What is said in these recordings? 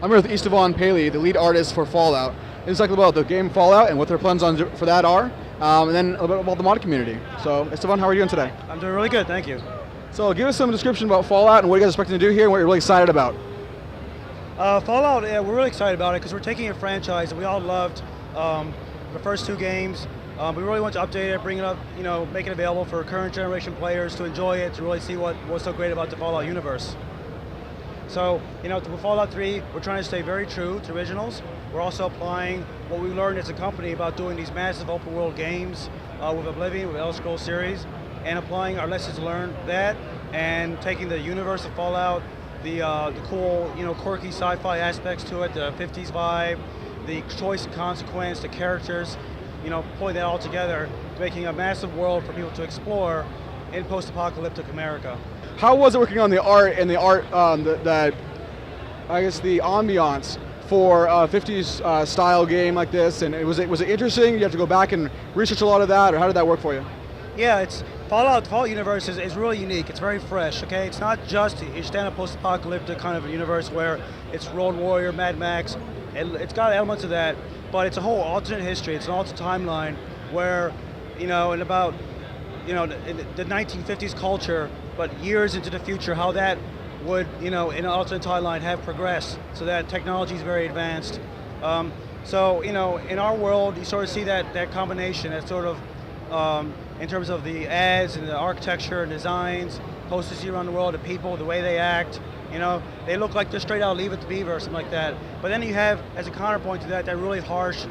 I'm here with Istvan Pely, the lead artist for Fallout. It's talking about the game Fallout and what their plans on for that are, and then a little bit about the mod community. So, Istvan, how are you doing today? I'm doing really good, thank you. So, give us some description about Fallout and what you guys are expecting to do here and what you're really excited about. Fallout, yeah, we're really excited about it because we're taking a franchise that we all loved, the first two games. We really want to update it, bring it up, make it available for current generation players to enjoy it, to really see what's so great about the Fallout universe. So, with Fallout 3, we're trying to stay very true to originals. We're also applying what we learned as a company about doing these massive open world games with Oblivion, with Elder Scrolls series, and applying our lessons learned that, and taking the universe of Fallout, the cool, quirky sci-fi aspects to it, the 50s vibe, the choice and consequence, the characters, pulling that all together, making a massive world for people to explore in post-apocalyptic America. How was it working on the art and the ambiance for a 50s style game like this? And was it interesting? You have to go back and research a lot of that, or how did that work for you? Yeah, the Fallout universe is really unique. It's very fresh, okay? It's not just your standard post-apocalyptic kind of a universe where it's Road Warrior, Mad Max. It's got elements of that, but it's a whole alternate history. It's an alternate timeline where, in about, the 1950s culture, but years into the future, how that would, in an alternate timeline have progressed so that technology is very advanced. So, in our world, you sort of see that combination, that sort of, in terms of the ads and the architecture and designs, posters you see around the world, the people, the way they act, they look like they're straight out Leave It to Beaver or something like that. But then you have, as a counterpoint to that really harsh,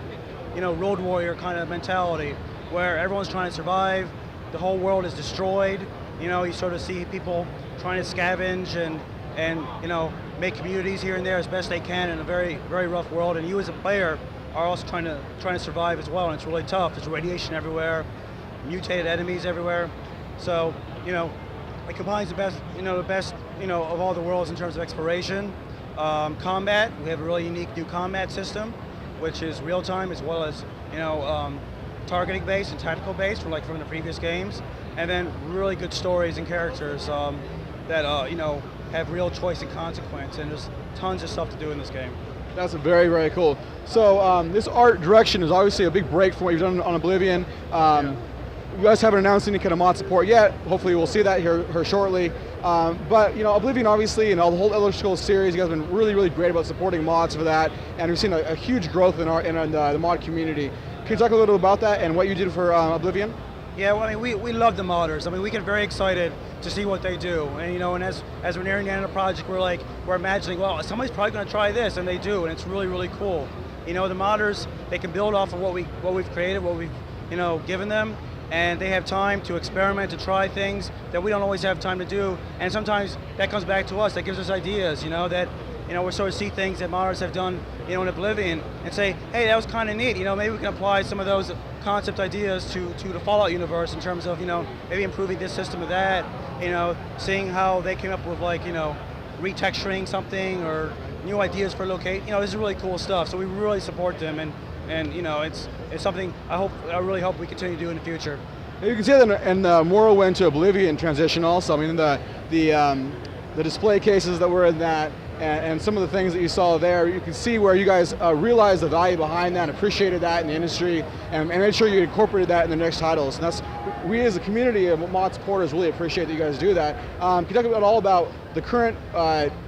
Road Warrior kind of mentality, where everyone's trying to survive, the whole world is destroyed. You sort of see people trying to scavenge and make communities here and there as best they can in a very, very rough world. And you as a player are also trying to survive as well, and it's really tough. There's radiation everywhere, mutated enemies everywhere. So, it combines the best of all the worlds in terms of exploration. Combat, we have a really unique new combat system, which is real time as well as, targeting based and tactical based from the previous games. And then really good stories and characters that have real choice and consequence, and there's tons of stuff to do in this game. That's very, very cool. So this art direction is obviously a big break from what you've done on Oblivion. You guys haven't announced any kind of mod support yet. Hopefully we'll see that here shortly. But Oblivion obviously, and the whole Elder Scrolls series, you guys have been really, really great about supporting mods for that, and we've seen a huge growth in the mod community. Can you talk a little about that and what you did for Oblivion? Yeah, well, we love the modders. We get very excited to see what they do, and and as we're nearing the end of the project, we're imagining, well, somebody's probably going to try this, and they do, and it's really, really cool. The modders, they can build off of what we've created, what we've given them, and they have time to experiment, to try things that we don't always have time to do, and sometimes that comes back to us. That gives us ideas, that we sort of see things that modders have done, in Oblivion, and say, hey, that was kind of neat. Maybe we can apply some of those concept ideas to the Fallout universe in terms of, maybe improving this system or that. Seeing how they came up with retexturing something or new ideas for locate. This is really cool stuff. So we really support them, and it's something I really hope we continue to do in the future. You can see that in the Morrowind to Oblivion transition also. The display cases that were in that, and some of the things that you saw there, you can see where you guys realized the value behind that and appreciated that in the industry, and made sure you incorporated that in the next titles. And we as a community of mod supporters really appreciate that you guys do that. Can you talk about the current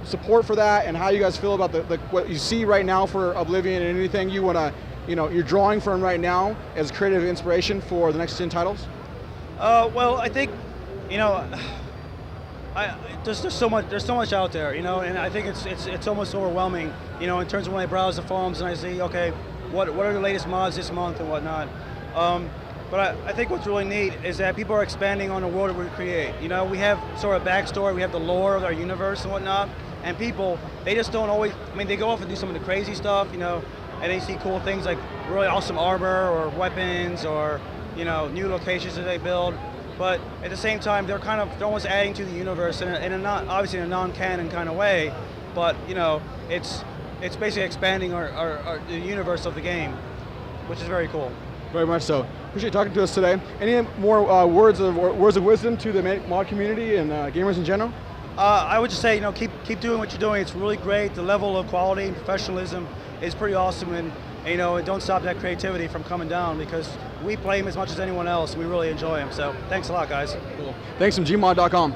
support for that, and how you guys feel about what you see right now for Oblivion, and anything you want to, you're drawing from right now as creative inspiration for the next 10 titles? Well, I think, there's so much out there, and I think it's almost overwhelming, in terms of when I browse the forums and I see, okay, what are the latest mods this month and whatnot. But I think what's really neat is that people are expanding on the world that we create. We have sort of backstory, we have the lore of our universe and whatnot, and people, they just don't always, they go off and do some of the crazy stuff, and they see cool things like really awesome armor or weapons or, new locations that they build. But at the same time, they're almost adding to the universe in a obviously in a non-canon kind of way, but it's basically expanding the universe of the game, which is very cool. Very much so. Appreciate talking to us today. Any more words of wisdom to the mod community and gamers in general? I would just say, keep doing what you're doing. It's really great. The level of quality and professionalism is pretty awesome, and don't stop that creativity from coming down, because we play them as much as anyone else. We really enjoy them. So thanks a lot, guys. Cool. Thanks from gmod.com.